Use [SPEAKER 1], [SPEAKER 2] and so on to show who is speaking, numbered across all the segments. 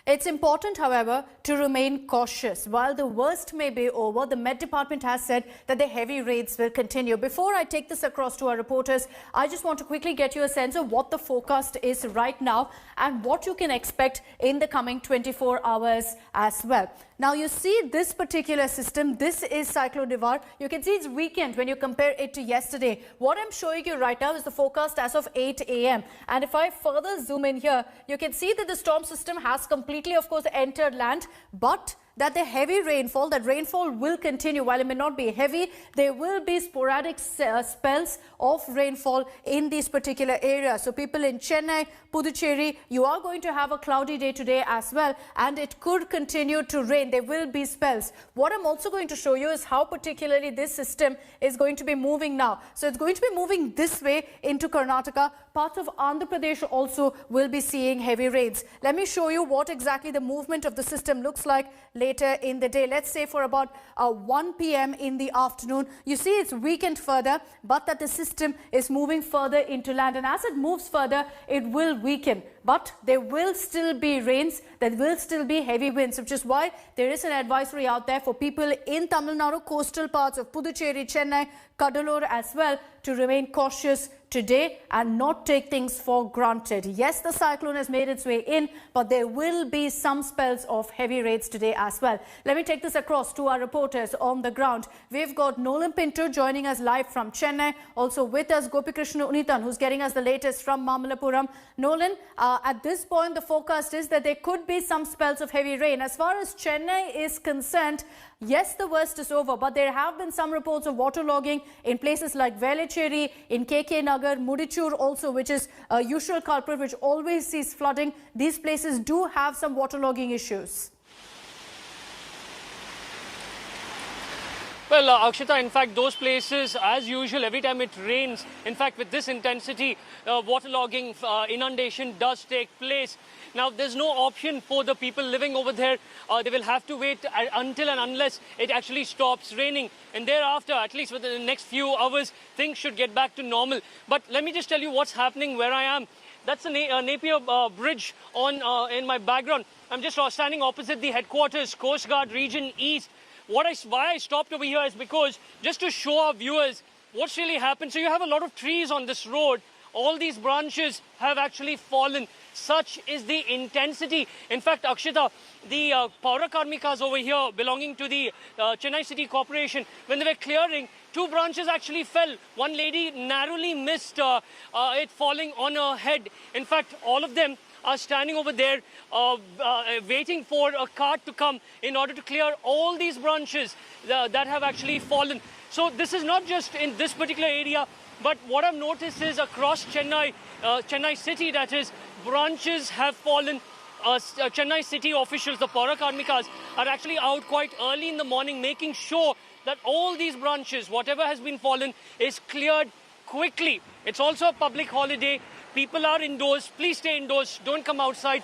[SPEAKER 1] It's important, however, to remain cautious. While the worst may be over, the Met Department has said that the heavy rains will continue. Before I take this across to our reporters, I just want to quickly get you a sense of what the forecast is right now and what you can expect in the coming 24 hours as well. Now, you see this particular system. This is Cyclone Nivar. You can see it's weakened when you compare it to yesterday. What I'm showing you right now is the forecast as of 8 a.m. And if I further zoom in here, you can see that the storm system has completely, of course, entered land, but that the heavy rainfall, that rainfall will continue. While it may not be heavy, there will be sporadic spells of rainfall in these particular areas. So people in Chennai, Puducherry, you are going to have a cloudy day today as well, and it could continue to rain. There will be spells. What I'm also going to show you is how particularly this system is going to be moving now. So it's going to be moving this way into Karnataka. Parts of Andhra Pradesh also will be seeing heavy rains. Let me show you what exactly the movement of the system looks like later in the day. Let's say for about 1 p.m. in the afternoon. You see it's weakened further, but that the system is moving further into land. And as it moves further, it will weaken. But there will still be rains, there will still be heavy winds, which is why there is an advisory out there for people in Tamil Nadu, coastal parts of Puducherry, Chennai, Cuddalore as well, to remain cautious today and not take things for granted. Yes, the cyclone has made its way in, but there will be some spells of heavy rains today as well. Let me take this across to our reporters on the ground. We've got Nolan Pinto joining us live from Chennai. Also with us, Gopikrishna Unitan, who's getting us the latest from Mamallapuram. Nolan, at this point, the forecast is that there could be some spells of heavy rain. As far as Chennai is concerned, yes, the worst is over, but there have been some reports of waterlogging in places like Velachery, in KK Nagar, Mudittur also, which is a usual culprit which always sees flooding. These places do have some waterlogging issues.
[SPEAKER 2] Well, Akshita, in fact, those places, as usual, every time it rains, in fact, with this intensity, waterlogging, inundation does take place. Now, there's no option for the people living over there. They will have to wait until and unless it actually stops raining. And thereafter, at least within the next few hours, things should get back to normal. But let me just tell you what's happening where I am. That's a Napier Bridge in my background. I'm just standing opposite the headquarters, Coast Guard Region East. Why I stopped over here is because just to show our viewers what's really happened. So you have a lot of trees on this road. All these branches have actually fallen. Such is the intensity. In fact, Akshita, the Paura Karmikas over here belonging to the Chennai City Corporation, when they were clearing, 2 branches actually fell. One lady narrowly missed it falling on her head. In fact, all of them are standing over there waiting for a cart to come in order to clear all these branches that have actually fallen. So this is not just in this particular area, but what I've noticed is across Chennai, Chennai city, that is, branches have fallen. Chennai city officials, the Paura Karmikas, are actually out quite early in the morning making sure that all these branches, whatever has been fallen, is cleared quickly. It's also a public holiday. People are indoors. Please stay indoors. Don't come outside.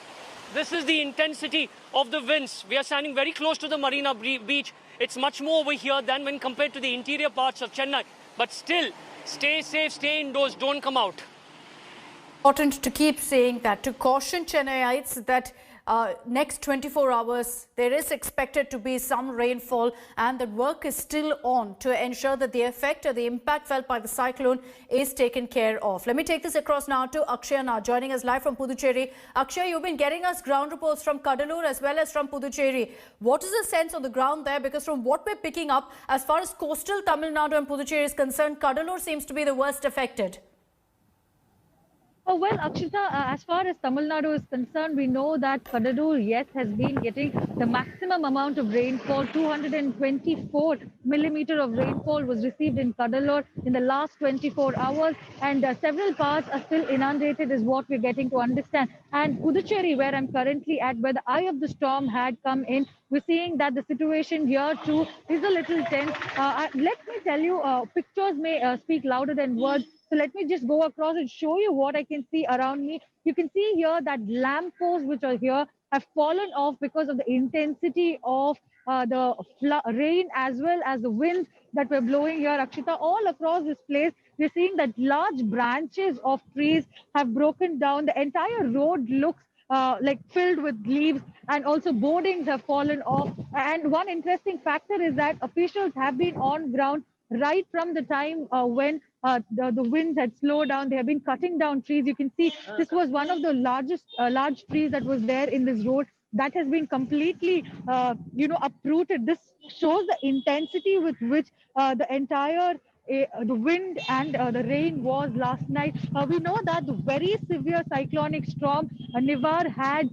[SPEAKER 2] This is the intensity of the winds. We are standing very close to the Marina Beach. It's much more over here than when compared to the interior parts of Chennai. But still, stay safe, stay indoors, don't come out.
[SPEAKER 1] Important to keep saying that, to caution Chennaiites that next 24 hours there is expected to be some rainfall, and the work is still on to ensure that the effect or the impact felt by the cyclone is taken care of. Let me take this across now to Akshay now, joining us live from Puducherry. Akshay, you've been getting us ground reports from Cuddalore as well as from Puducherry. What is the sense on the ground there? Because from what we're picking up, as far as coastal Tamil Nadu and Puducherry is concerned, Cuddalore seems to be the worst affected.
[SPEAKER 3] Well, Akshita, as far as Tamil Nadu is concerned, we know that Cuddalore, yes, has been getting the maximum amount of rainfall. 224 millimeter of rainfall was received in Cuddalore in the last 24 hours, and several parts are still inundated is what we're getting to understand. And Puducherry, where I'm currently at, where the eye of the storm had come in, we're seeing that the situation here too is a little tense. Let me tell you, pictures may speak louder than words. So let me just go across and show you what I can see around me. You can see here that lamp posts which are here have fallen off because of the intensity of the rain as well as the winds that were blowing here, Akshita. All across this place, we're seeing that large branches of trees have broken down. The entire road looks like filled with leaves, and also boardings have fallen off. And one interesting factor is that officials have been on ground right from the time when the winds had slowed down. They have been cutting down trees. You can see this was one of the large trees that was there in this road that has been completely uprooted. This shows the intensity with which the entire the wind and the rain was last night. We know that the very severe cyclonic storm Nivar had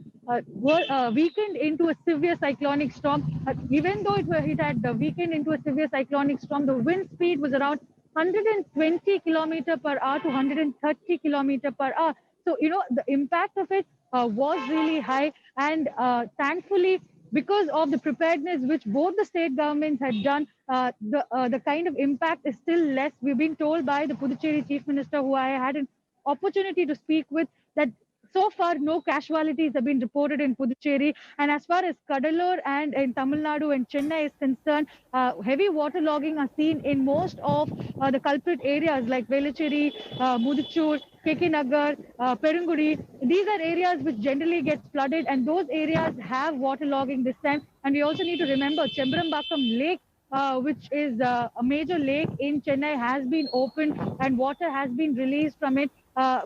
[SPEAKER 3] weakened into a severe cyclonic storm. Even though it had weakened into a severe cyclonic storm, the wind speed was around 120 kilometer per hour to 130 kilometer per hour. So, the impact of it was really high. And thankfully, because of the preparedness which both the state governments had done, the kind of impact is still less. We've been told by the Puducherry Chief Minister, who I had an opportunity to speak with, that so far no casualties have been reported in Puducherry. And as far as Cuddalore and in Tamil Nadu and Chennai is concerned, heavy waterlogging are seen in most of the culprit areas like Velachery, Muduttur, Kekinagar, Perungudi. These are areas which generally get flooded, and those areas have waterlogging this time. And we also need to remember Chembarambakkam Lake, which is a major lake in Chennai, has been opened and water has been released from it.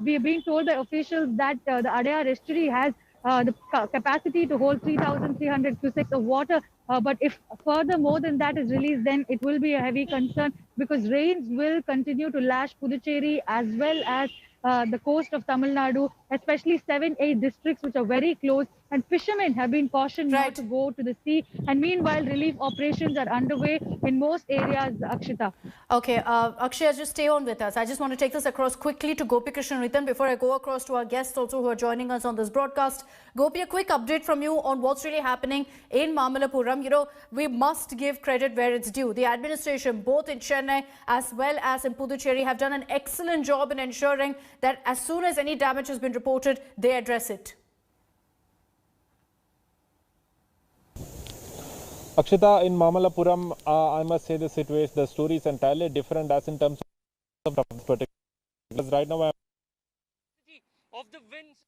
[SPEAKER 3] We are being told by officials that the Adaya estuary has the capacity to hold 3,300 cusecs of water. But if further more than that is released, then it will be a heavy concern, because rains will continue to lash Puducherry as well as the coast of Tamil Nadu, especially 7-8 districts which are very close. And fishermen have been cautioned not to go to the sea. And meanwhile, relief operations are underway in most areas, Akshita.
[SPEAKER 1] Okay, Akshay, just stay on with us. I just want to take this across quickly to Gopi Krishnan Ritan before I go across to our guests also who are joining us on this broadcast. Gopi, a quick update from you on what's really happening in Mamallapuram. We must give credit where it's due. The administration, both in Chennai as well as in Puducherry, have done an excellent job in ensuring that as soon as any damage has been reported, they address it.
[SPEAKER 4] Akshita, in Mamallapuram, I must say the story is entirely different as in terms of particular. Because right now,
[SPEAKER 2] of the winds.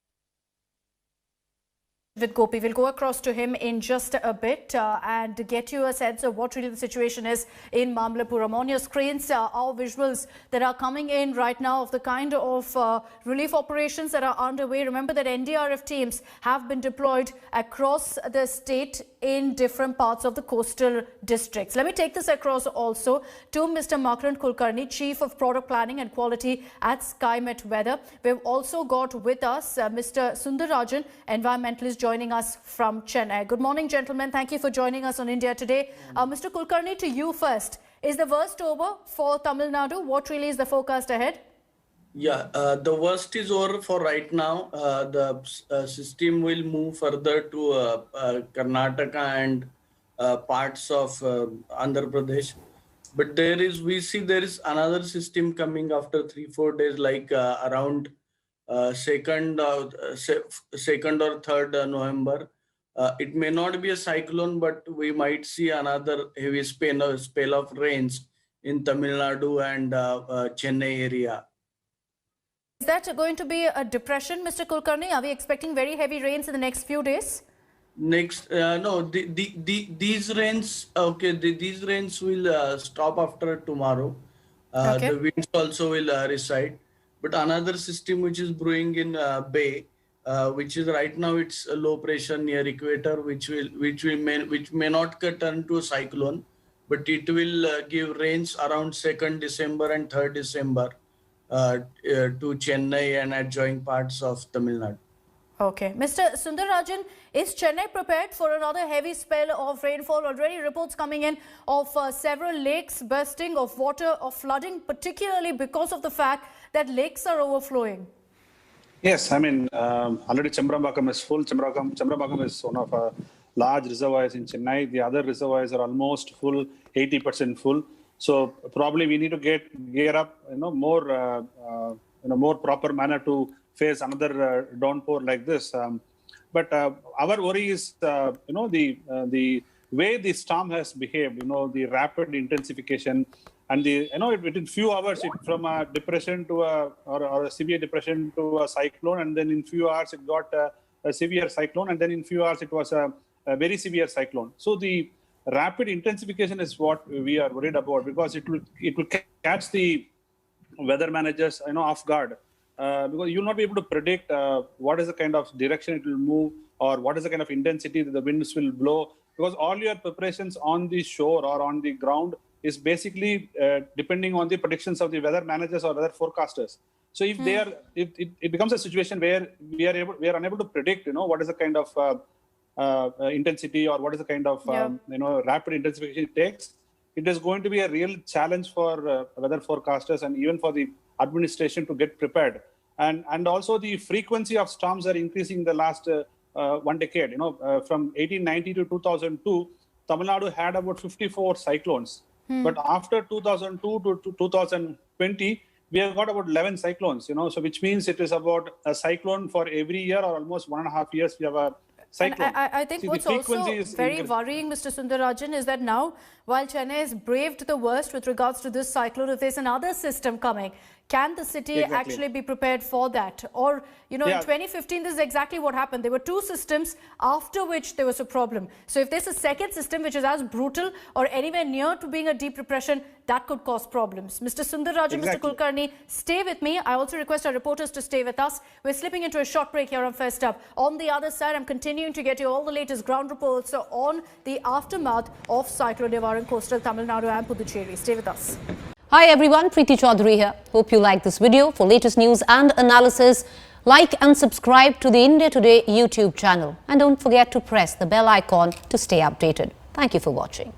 [SPEAKER 1] With Gopi, we'll go across to him in just a bit and get you a sense of what really the situation is in Mamallapuram. On your screens are visuals that are coming in right now of the kind of relief operations that are underway. Remember that NDRF teams have been deployed across the state in different parts of the coastal districts. Let me take this across also to Mr. Makarand Kulkarni, Chief of Product Planning and Quality at SkyMet Weather. We've also got with us Mr. Sundarajan, environmentalist, joining us from Chennai. Good morning, gentlemen. Thank you for joining us on India Today. Mr. Kulkarni, to you first. Is the worst over for Tamil Nadu? What really is the forecast ahead?
[SPEAKER 5] Yeah, the worst is over for right now. The system will move further to Karnataka and parts of Andhra Pradesh. But we see there is another system coming after 3-4 days, like around 2nd or 3rd November. It may not be a cyclone, but we might see another heavy spell of rains in Tamil Nadu and Chennai area.
[SPEAKER 1] Is that going to be a depression, Mr. Kulkarni? Are we expecting very heavy rains in the next few days?
[SPEAKER 5] No, these rains, these rains will stop after tomorrow. The winds also will recede. But another system which is brewing in Bay, which is right now it's a low pressure near equator, which may not turn to a cyclone, but it will give rains around 2nd December and 3rd December. To Chennai and adjoining parts of Tamil Nadu.
[SPEAKER 1] Okay. Mr. Sundarajan, is Chennai prepared for another heavy spell of rainfall? Already reports coming in of several lakes bursting, of water, of flooding, particularly because of the fact that lakes are overflowing.
[SPEAKER 6] Yes, I mean, already Chembarambakkam is full. Chembarambakkam is one of our large reservoirs in Chennai. The other reservoirs are almost full, 80% full. So probably we need to gear up, more proper manner to face another downpour like this. But our worry is, the way the storm has behaved. The rapid intensification and within few hours from a depression to or a severe depression to a cyclone, and then in few hours it got a severe cyclone, and then in few hours it was a very severe cyclone. So the rapid intensification is what we are worried about, because it will catch the weather managers off guard, because you will not be able to predict what is the kind of direction it will move, or what is the kind of intensity that the winds will blow, because all your preparations on the shore or on the ground is basically depending on the predictions of the weather managers or weather forecasters. So if it becomes a situation where we are unable to predict, what is the kind of intensity or what is the kind of rapid intensification it takes, it is going to be a real challenge for weather forecasters and even for the administration to get prepared. And also the frequency of storms are increasing in the last 1 decade. From 1890 to 2002, Tamil Nadu had about 54 cyclones. But after 2002 to 2020, we have got about 11 cyclones, so which means it is about a cyclone for every year, or almost 1.5 years we have a cyclone.
[SPEAKER 1] And I think what's also very worrying, Mr. Sundararajan, is that now, while Chennai has braved the worst with regards to this cyclone, if there's another system coming, can the city actually be prepared for that? Or, in 2015, this is exactly what happened. There were two systems after which there was a problem. So if there's a second system which is as brutal or anywhere near to being a deep depression, that could cause problems. Mr. Sundararajan, Mr. Kulkarni, stay with me. I also request our reporters to stay with us. We're slipping into a short break here on First Up. On the other side, I'm continuing to get you all the latest ground reports on the aftermath of Cyclone Nivar in coastal Tamil Nadu and Puducherry. Stay with us.
[SPEAKER 7] Hi everyone, Preeti Chaudhary here. Hope you like this video. For latest news and analysis, like and subscribe to the India Today YouTube channel. And don't forget to press the bell icon to stay updated. Thank you for watching.